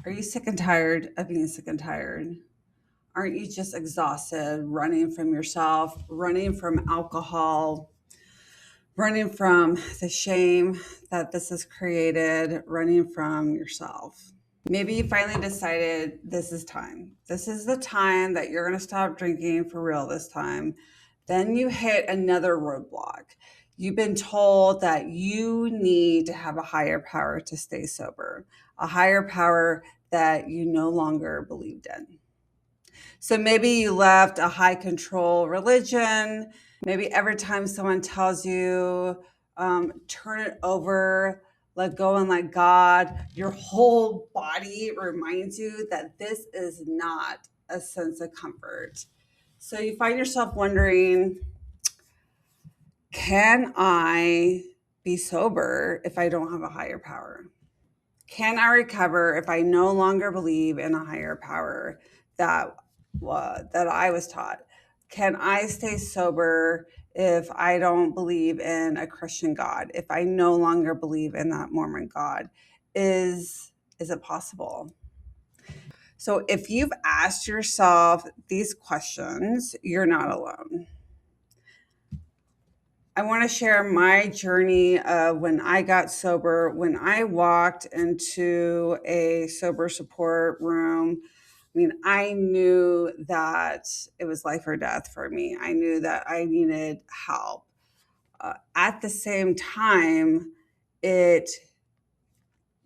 Are you sick and tired of being sick and tired? Aren't you just exhausted, running from yourself, running from alcohol, running from the shame that this has created, running from yourself? Maybe you finally decided this is time. This is the time that you're going to stop drinking for real this time. Then you hit another roadblock. You've been told that you need to have a higher power to stay sober, a higher power that you no longer believed in. So maybe you left a high control religion. Maybe every time someone tells you, turn it over, let go and let God, your whole body reminds you that this is not a sense of comfort. So you find yourself wondering, can I be sober if I don't have a higher power? Can I recover if I no longer believe in a higher power that that I was taught? Can I stay sober if I don't believe in a Christian God? If I no longer believe in that Mormon God, is it possible? So if you've asked yourself these questions, you're not alone. I want to share my journey of when I got sober, when I walked into a sober support room. I mean, I knew that it was life or death for me. I knew that I needed help. At the same time, it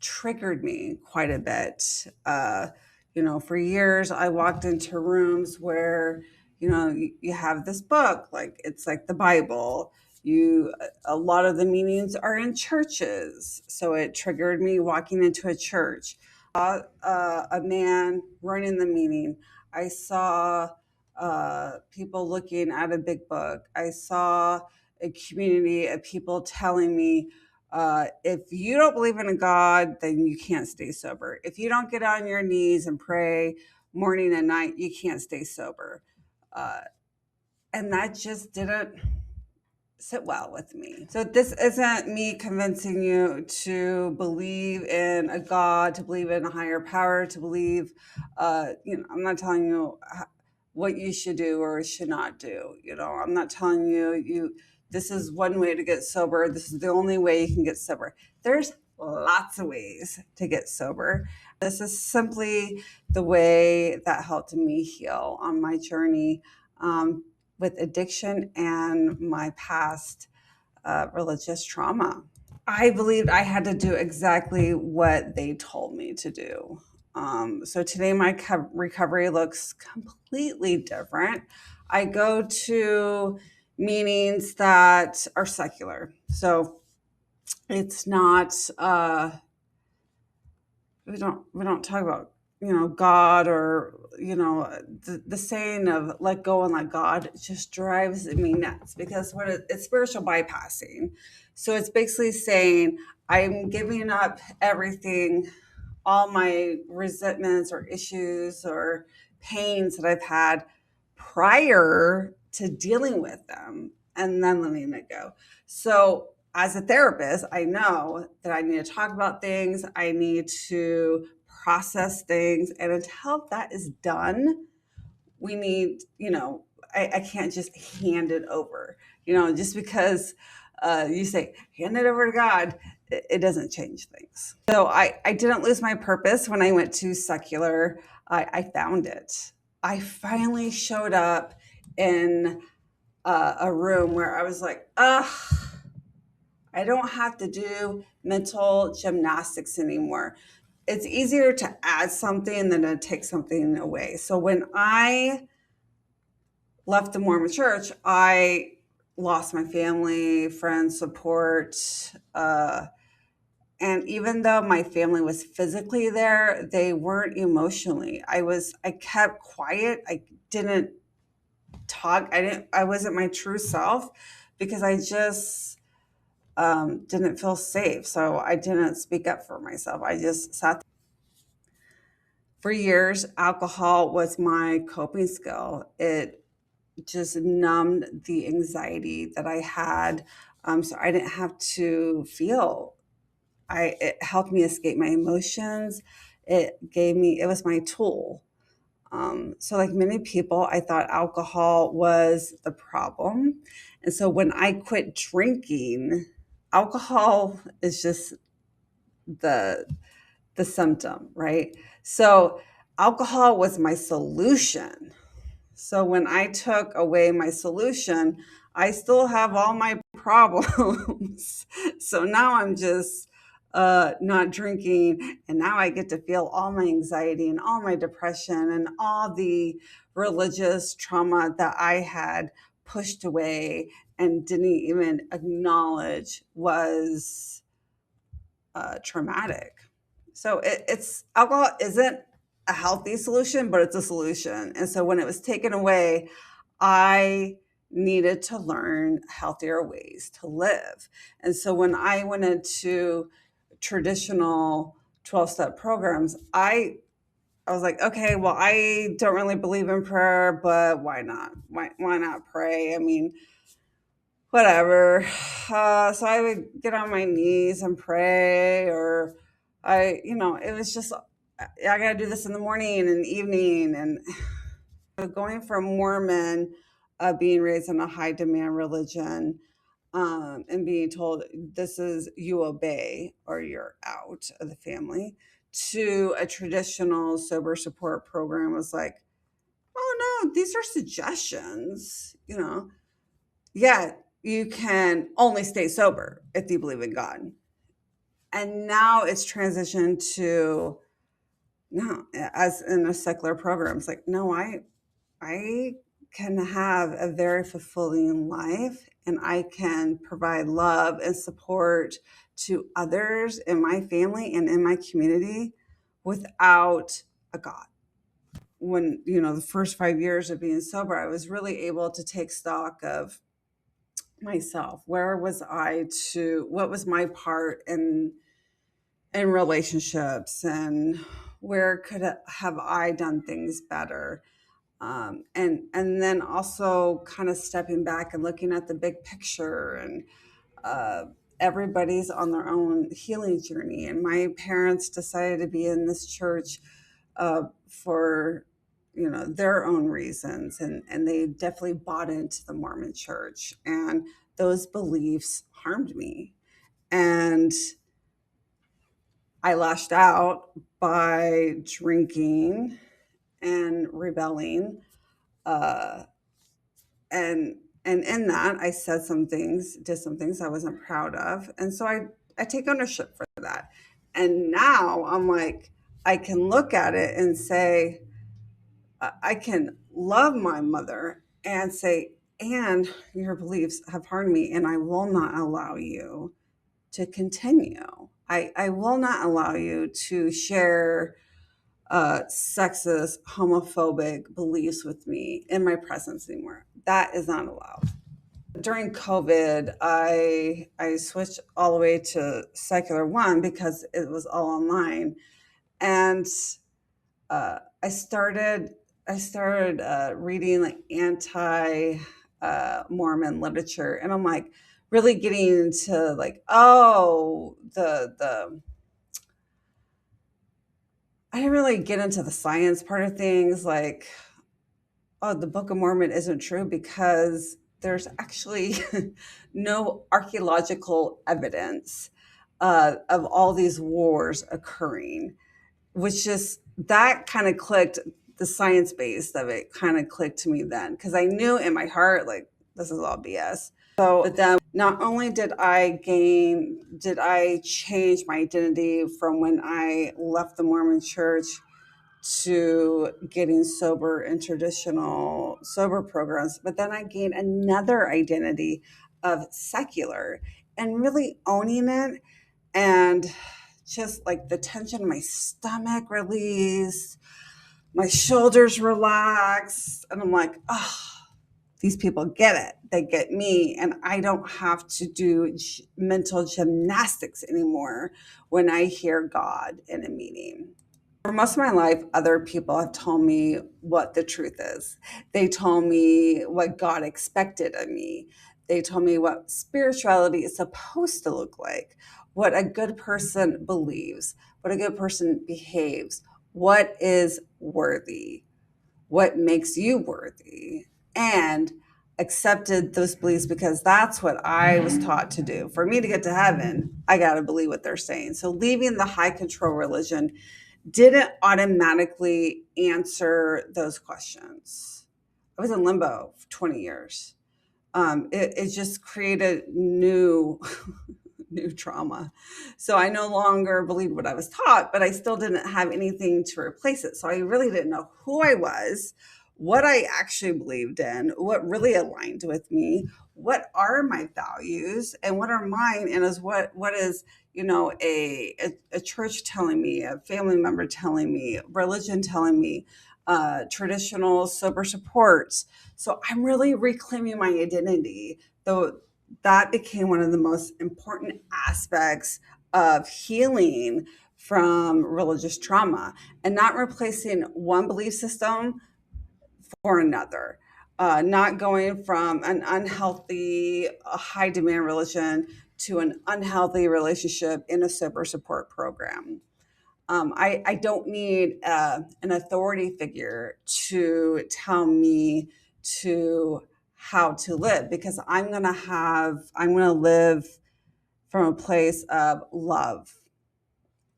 triggered me quite a bit. For years, I walked into rooms where, you have this book, like it's like the Bible. A lot of the meetings are in churches. So it triggered me walking into a church. A man running the meeting. I saw people looking at a big book. I saw a community of people telling me, if you don't believe in a God, then you can't stay sober. If you don't get on your knees and pray morning and night, you can't stay sober. And that just didn't sit well with me. So this isn't me convincing you to believe in a God, to believe in a higher power, to believe, I'm not telling you what you should do or should not do. I'm not telling you this is one way to get sober. This is the only way you can get sober. There's lots of ways to get sober. This is simply the way that helped me heal on my journey with addiction and my past religious trauma. I believed I had to do exactly what they told me to do. So today my recovery looks completely different. I go to meetings that are secular. So it's not, we don't talk about, God, or, the saying of let go and let God just drives me nuts, because it's spiritual bypassing. So it's basically saying, I'm giving up everything, all my resentments or issues or pains that I've had prior to dealing with them, and then letting it go. So as a therapist, I know that I need to talk about things. I need to process things. And until that is done, we need, I can't just hand it over, just because you say, hand it over to God, it doesn't change things. So I didn't lose my purpose when I went to secular. I found it. I finally showed up in a room where I was like, I don't have to do mental gymnastics anymore. It's easier to add something than to take something away. So when I left the Mormon church, I lost my family, friends, support. And even though my family was physically there, they weren't emotionally. I kept quiet. I didn't talk. I wasn't my true self, because I just didn't feel safe. So I didn't speak up for myself. I just sat there. For years, alcohol was my coping skill. It just numbed the anxiety that I had. So I didn't have to feel. It helped me escape my emotions. It was my tool. So like many people, I thought alcohol was the problem. And so when I quit drinking, alcohol is just the the symptom, right? So alcohol was my solution. So when I took away my solution, I still have all my problems. So now I'm just not drinking, and now I get to feel all my anxiety and all my depression and all the religious trauma that I had pushed away and didn't even acknowledge was traumatic. So it's alcohol isn't a healthy solution, but it's a solution. And so when it was taken away, I needed to learn healthier ways to live. And so when I went into traditional 12-step programs, I was like, okay, well, I don't really believe in prayer, but why not? Why not pray? I mean, whatever. So I would get on my knees and pray, or it was just, I got to do this in the morning and evening. And going from Mormon, being raised in a high demand religion, and being told this is you obey or you're out of the family, to a traditional sober support program was like, oh no, these are suggestions. Yeah, you can only stay sober if you believe in God. And now it's transitioned to, no, as in a secular program, it's like, no, I can have a very fulfilling life, and I can provide love and support to others in my family and in my community without a God. When, the first 5 years of being sober, I was really able to take stock of myself. Where was I to, what was my part in relationships, and where could have I done things better? And then also kind of stepping back and looking at the big picture, and uh, everybody's on their own healing journey. And my parents decided to be in this church for their own reasons, and they definitely bought into the Mormon church, and those beliefs harmed me, and I lashed out by drinking and rebelling, uh, and in that I said some things, did some things I wasn't proud of, and so I take ownership for that. And now I'm like, I can look at it and say, I can love my mother and say, and your beliefs have harmed me, and I will not allow you to continue. I will not allow you to share sexist, homophobic beliefs with me in my presence anymore. That is not allowed. During COVID, I switched all the way to secular one because it was all online, and I started reading like anti Mormon literature, and I'm like really getting into like, oh, the I didn't really get into the science part of things, like, oh, the Book of Mormon isn't true because there's actually no archaeological evidence of all these wars occurring, which just, that kind of clicked. The science based of it kind of clicked to me then, because I knew in my heart, like, this is all BS. So, but then not only did I change my identity from when I left the Mormon church to getting sober in traditional sober programs, but then I gained another identity of secular, and really owning it, and just like the tension in my stomach released, my shoulders relaxed, and I'm like, oh, these people get it. They get me, and I don't have to do mental gymnastics anymore when I hear God in a meeting. For most of my life, other people have told me what the truth is. They told me what God expected of me. They told me what spirituality is supposed to look like, what a good person believes, what a good person behaves, what is worthy, what makes you worthy, and accepted those beliefs because that's what I was taught to do. For me to get to heaven, I got to believe what they're saying. So leaving the high control religion didn't automatically answer those questions. I was in limbo for 20 years. It just created new new trauma. So I no longer believed what I was taught, but I still didn't have anything to replace it. So I really didn't know who I was, what I actually believed in, what really aligned with me, what are my values, and what are mine, and is what is a church telling me, a family member telling me, religion telling me, traditional sober supports. So I'm really reclaiming my identity, though that became one of the most important aspects of healing from religious trauma, and not replacing one belief system for another, not going from an unhealthy, high demand religion to an unhealthy relationship in a sober support program. I don't need an authority figure to tell me to how to live, because I'm going to live from a place of love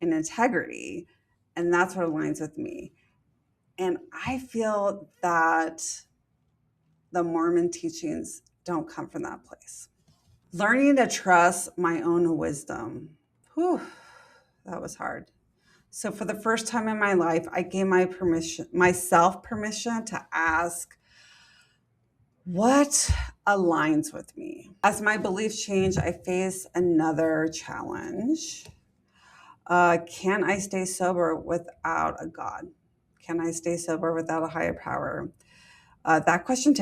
and integrity. And that's what aligns with me. And I feel that the Mormon teachings don't come from that place. Learning to trust my own wisdom. Whew, that was hard. So for the first time in my life, I gave myself permission to ask, what aligns with me? As my beliefs change, I face another challenge. Can I stay sober without a God? Can I stay sober without a higher power? That question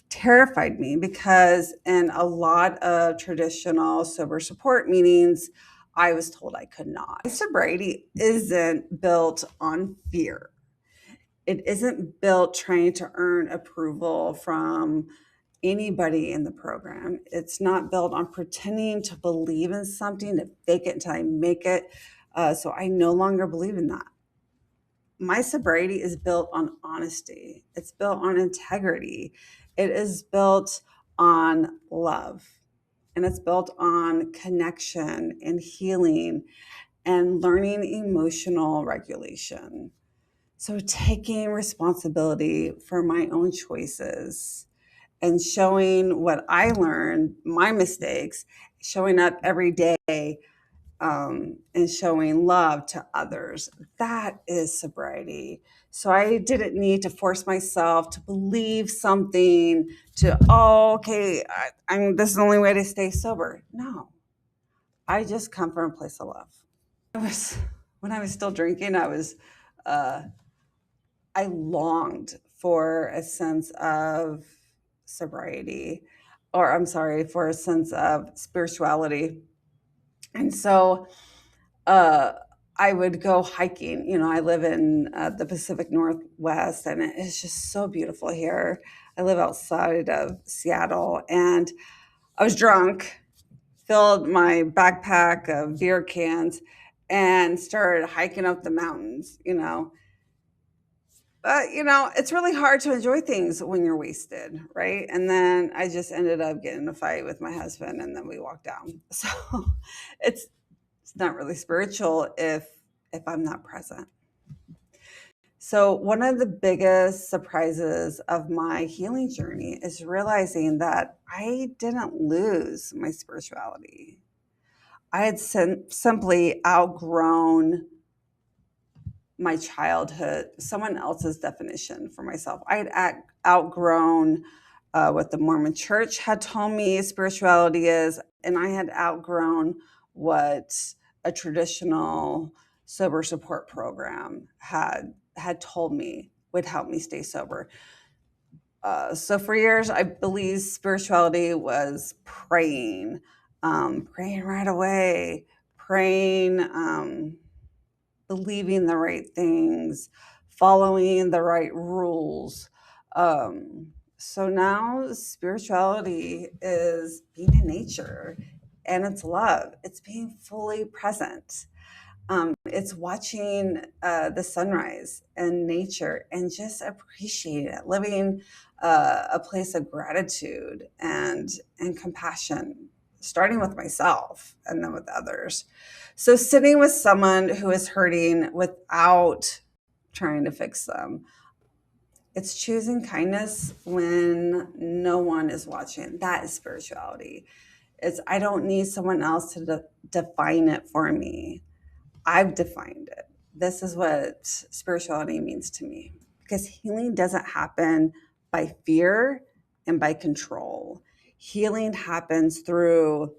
terrified me, because in a lot of traditional sober support meetings, I was told I could not. Sobriety isn't built on fear. It isn't built trying to earn approval from anybody in the program. It's not built on pretending to believe in something, to fake it until I make it. So I no longer believe in that. My sobriety is built on honesty. It's built on integrity. It is built on love. And it's built on connection and healing and learning emotional regulation. So taking responsibility for my own choices and showing what I learned, my mistakes, showing up every day, and showing love to others. That is sobriety. So I didn't need to force myself to believe something, to, okay, this is the only way to stay sober. No, I just come from a place of love. When I was still drinking, uh, I longed for a sense of sobriety, or I'm sorry, for a sense of spirituality. And so uh, I would go hiking. I live in the Pacific Northwest, and it is just so beautiful here. I live outside of Seattle, and I was drunk, filled my backpack of beer cans, and started hiking up the mountains. But, it's really hard to enjoy things when you're wasted, right? And then I just ended up getting in a fight with my husband, and then we walked down. So it's it's not really spiritual if I'm not present. So one of the biggest surprises of my healing journey is realizing that I didn't lose my spirituality. I had simply outgrown my childhood, someone else's definition for myself. I had outgrown what the Mormon church had told me spirituality is, and I had outgrown what a traditional sober support program had told me would help me stay sober. So for years, I believed spirituality was praying, praying right away, praying. Believing the right things, following the right rules. So now spirituality is being in nature, and it's love. It's being fully present. It's watching the sunrise and nature and just appreciating it, living a place of gratitude and compassion, starting with myself and then with others. So sitting with someone who is hurting without trying to fix them. It's choosing kindness when no one is watching. That is spirituality. It's I don't need someone else to define it for me. I've defined it. This is what spirituality means to me. Because healing doesn't happen by fear and by control. Healing happens through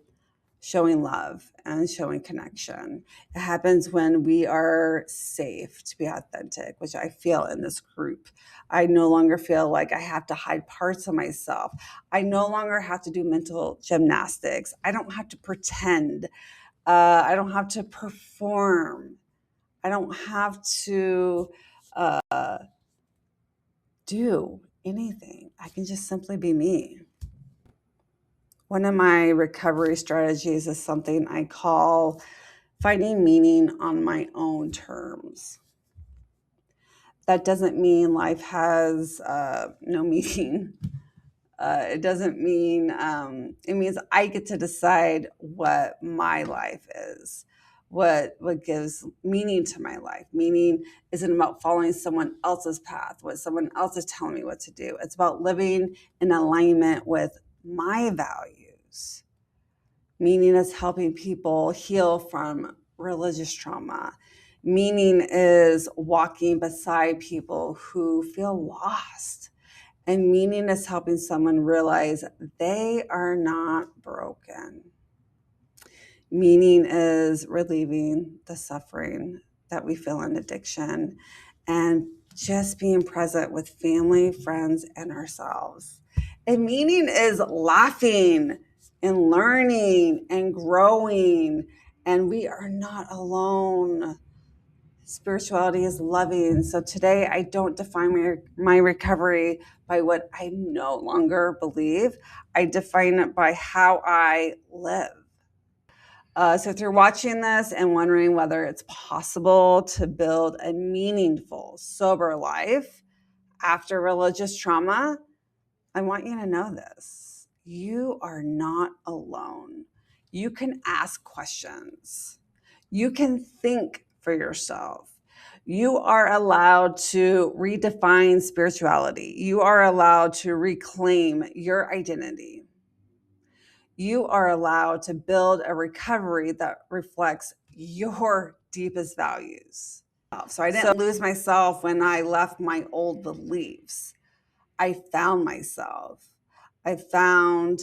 showing love and showing connection. It happens when we are safe to be authentic, which I feel in this group. I no longer feel like I have to hide parts of myself. I no longer have to do mental gymnastics. I don't have to pretend. I don't have to perform. I don't have to do anything. I can just simply be me. One of my recovery strategies is something I call finding meaning on my own terms. That doesn't mean life has no meaning. It doesn't mean, it means I get to decide what my life is, what gives meaning to my life. Meaning isn't about following someone else's path, what someone else is telling me what to do. It's about living in alignment with my values. Meaning is helping people heal from religious trauma. Meaning is walking beside people who feel lost. And meaning is helping someone realize they are not broken. Meaning is relieving the suffering that we feel in addiction and just being present with family, friends, and ourselves. And meaning is laughing and learning and growing, and we are not alone. Spirituality is loving. So today I don't define my recovery by what I no longer believe. I define it by how I live. So if you're watching this and wondering whether it's possible to build a meaningful, sober life after religious trauma, I want you to know this. You are not alone. You can ask questions. You can think for yourself. You are allowed to redefine spirituality. You are allowed to reclaim your identity. You are allowed to build a recovery that reflects your deepest values. So I didn't lose myself when I left my old beliefs. I found myself. I found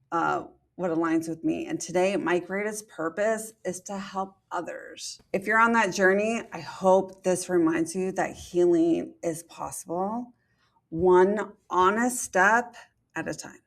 what aligns with me. And today, my greatest purpose is to help others. If you're on that journey, I hope this reminds you that healing is possible, one honest step at a time.